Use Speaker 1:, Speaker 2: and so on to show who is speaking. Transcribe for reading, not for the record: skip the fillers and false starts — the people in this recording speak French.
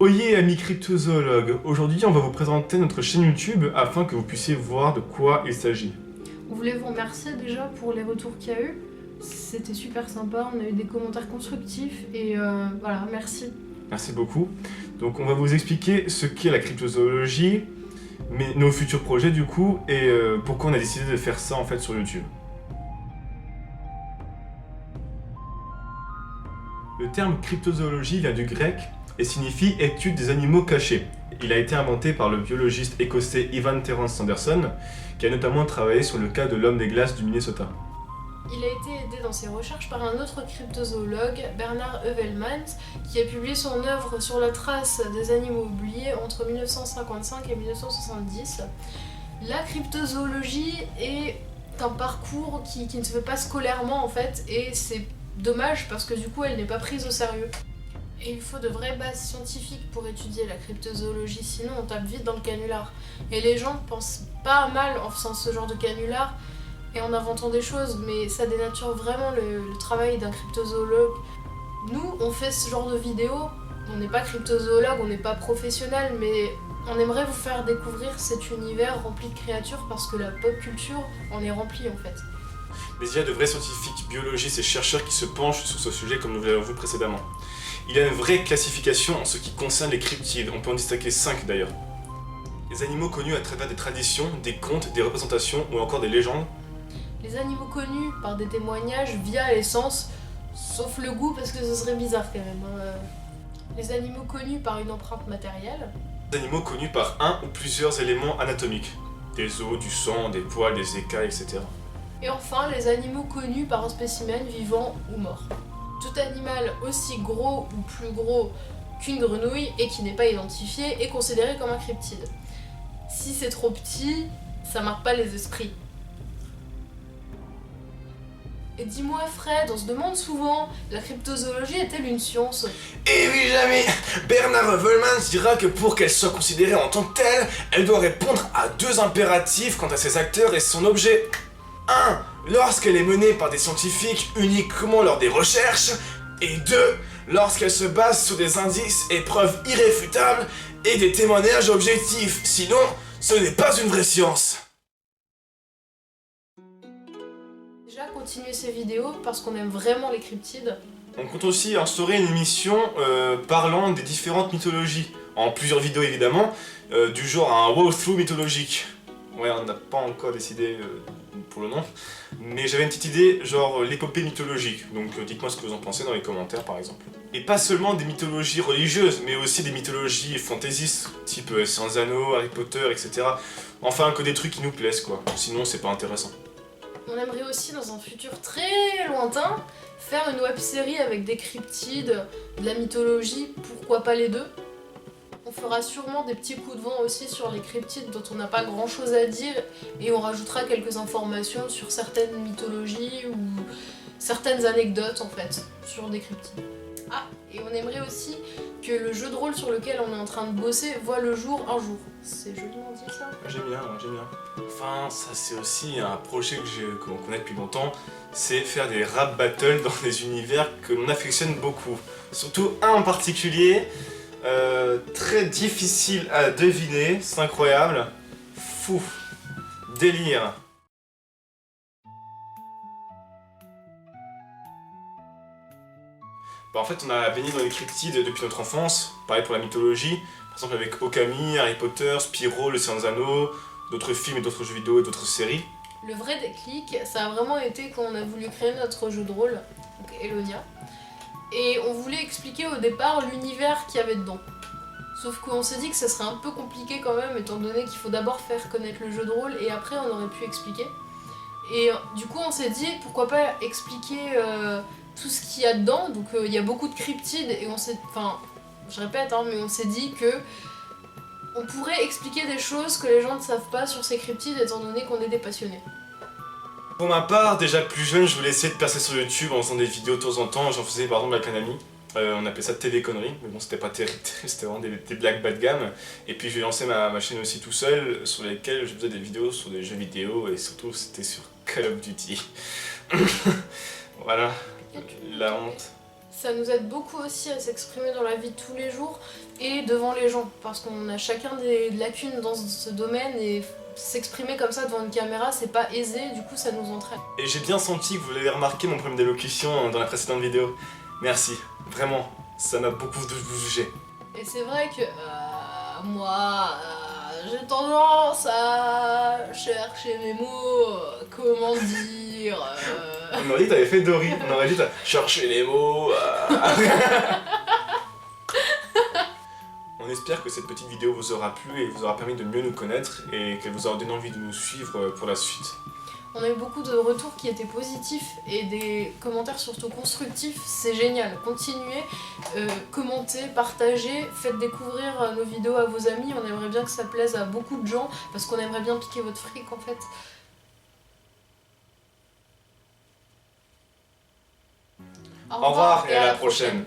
Speaker 1: Oyez amis cryptozoologues, aujourd'hui on va vous présenter notre chaîne YouTube afin que vous puissiez voir de quoi il s'agit.
Speaker 2: On voulait vous remercier déjà pour les retours qu'il y a eu. C'était super sympa, on a eu des commentaires constructifs et voilà, merci.
Speaker 1: Merci beaucoup. Donc on va vous expliquer ce qu'est la cryptozoologie, mais nos futurs projets du coup, et pourquoi on a décidé de faire ça en fait sur YouTube. Le terme cryptozoologie vient du grec et signifie étude des animaux cachés. Il a été inventé par le biologiste écossais Ivan Terence Sanderson, qui a notamment travaillé sur le cas de l'homme des glaces du Minnesota.
Speaker 2: Il a été aidé dans ses recherches par un autre cryptozoologue, Bernard Heuvelmans, qui a publié son œuvre sur la trace des animaux oubliés entre 1955 et 1970. La cryptozoologie est un parcours qui ne se fait pas scolairement en fait, et c'est dommage parce que du coup elle n'est pas prise au sérieux. Et il faut de vraies bases scientifiques pour étudier la cryptozoologie, sinon on tape vite dans le canular. Et les gens pensent pas mal en faisant ce genre de canular et en inventant des choses, mais ça dénature vraiment le travail d'un cryptozoologue. Nous, on fait ce genre de vidéos, on n'est pas cryptozoologue, on n'est pas professionnel, mais on aimerait vous faire découvrir cet univers rempli de créatures parce que la pop culture en est remplie en fait.
Speaker 1: Mais il y a de vrais scientifiques, biologistes et chercheurs qui se penchent sur ce sujet comme nous l'avons vu précédemment. Il y a une vraie classification en ce qui concerne les cryptides, on peut en distinguer 5 d'ailleurs. Les animaux connus à travers des traditions, des contes, des représentations ou encore des légendes.
Speaker 2: Les animaux connus par des témoignages via les sens, sauf le goût parce que ce serait bizarre quand même. Les animaux connus par une empreinte matérielle.
Speaker 1: Les animaux connus par un ou plusieurs éléments anatomiques. Des os, du sang, des poils, des écailles, etc.
Speaker 2: Et enfin, les animaux connus par un spécimen vivant ou mort. Tout animal aussi gros ou plus gros qu'une grenouille et qui n'est pas identifié est considéré comme un cryptide. Si c'est trop petit, ça marque pas les esprits. Et dis-moi Fred, on se demande souvent, la cryptozoologie est-elle une science?
Speaker 3: Et oui, jamais. Bernard Heuvelmans dira que pour qu'elle soit considérée en tant que telle, elle doit répondre à 2 impératifs quant à ses acteurs et son objet. 1. Lorsqu'elle est menée par des scientifiques uniquement lors des recherches. Et 2. Lorsqu'elle se base sur des indices et preuves irréfutables et des témoignages objectifs. Sinon, ce n'est pas une vraie science.
Speaker 2: Déjà, continuer ces vidéos parce qu'on aime vraiment les cryptides.
Speaker 1: On compte aussi instaurer une émission parlant des différentes mythologies, en plusieurs vidéos évidemment, du genre un walkthrough mythologique. Ouais, on n'a pas encore décidé pour le nom, mais j'avais une petite idée, genre l'épopée mythologique, donc dites-moi ce que vous en pensez dans les commentaires par exemple. Et pas seulement des mythologies religieuses, mais aussi des mythologies fantaisistes, type Seigneur des Anneaux, Harry Potter, etc. Enfin, que des trucs qui nous plaisent quoi, sinon c'est pas intéressant.
Speaker 2: On aimerait aussi, dans un futur très lointain, faire une web-série avec des cryptides, de la mythologie, pourquoi pas les deux. On fera sûrement des petits coups de vent aussi sur les cryptides dont on n'a pas grand chose à dire et on rajoutera quelques informations sur certaines mythologies ou certaines anecdotes en fait sur des cryptides. Ah, et on aimerait aussi que le jeu de rôle sur lequel on est en train de bosser voit le jour un jour. C'est joliment dit ça?
Speaker 1: J'aime bien, j'aime bien. Enfin, ça c'est aussi un projet qu'on connaît depuis longtemps, c'est faire des rap battles dans des univers que l'on affectionne beaucoup. Surtout un en particulier, très difficile à deviner, c'est incroyable. Fou, délire. Bah, en fait, on a baigné dans les cryptides depuis notre enfance, pareil pour la mythologie, par exemple avec Okami, Harry Potter, Spyro, Le Seigneur des Anneaux, d'autres films et d'autres jeux vidéo et d'autres séries.
Speaker 2: Le vrai déclic, ça a vraiment été quand on a voulu créer notre jeu de rôle, donc Elonia. Et on voulait expliquer au départ l'univers qu'il y avait dedans. Sauf qu'on s'est dit que ça serait un peu compliqué quand même, étant donné qu'il faut d'abord faire connaître le jeu de rôle et après on aurait pu expliquer. Et du coup on s'est dit pourquoi pas expliquer tout ce qu'il y a dedans. Donc il y a beaucoup de cryptides et on s'est... Enfin, je répète, hein, mais on s'est dit que on pourrait expliquer des choses que les gens ne savent pas sur ces cryptides étant donné qu'on est des passionnés.
Speaker 1: Pour ma part, déjà plus jeune, je voulais essayer de percer sur YouTube en faisant des vidéos de temps en temps. J'en faisais par exemple avec un ami. On appelait ça TV Conneries, mais bon, c'était pas terrible, c'était vraiment des blagues bas de gamme. Et puis j'ai lancé ma chaîne aussi tout seul, sur lesquelles je faisais des vidéos sur des jeux vidéo, et surtout c'était sur Call of Duty. Voilà, la honte.
Speaker 2: Ça nous aide beaucoup aussi à s'exprimer dans la vie de tous les jours et devant les gens, parce qu'on a chacun des lacunes dans ce domaine et s'exprimer comme ça devant une caméra, c'est pas aisé, du coup ça nous entraîne.
Speaker 1: Et j'ai bien senti que vous avez remarqué mon problème d'élocution dans la précédente vidéo. Merci, vraiment, ça m'a beaucoup bougé.
Speaker 2: Et c'est vrai que moi, j'ai tendance à chercher mes mots, comment dire...
Speaker 1: On aurait dit que t'avais fait Dory, on aurait dit t'as cherché les mots. On espère que cette petite vidéo vous aura plu et vous aura permis de mieux nous connaître et qu'elle vous aura donné envie de nous suivre pour la suite.
Speaker 2: On a eu beaucoup de retours qui étaient positifs et des commentaires surtout constructifs, c'est génial. Continuez, commentez, partagez, faites découvrir nos vidéos à vos amis, on aimerait bien que ça plaise à beaucoup de gens parce qu'on aimerait bien piquer votre fric en fait.
Speaker 1: Au revoir et à la prochaine.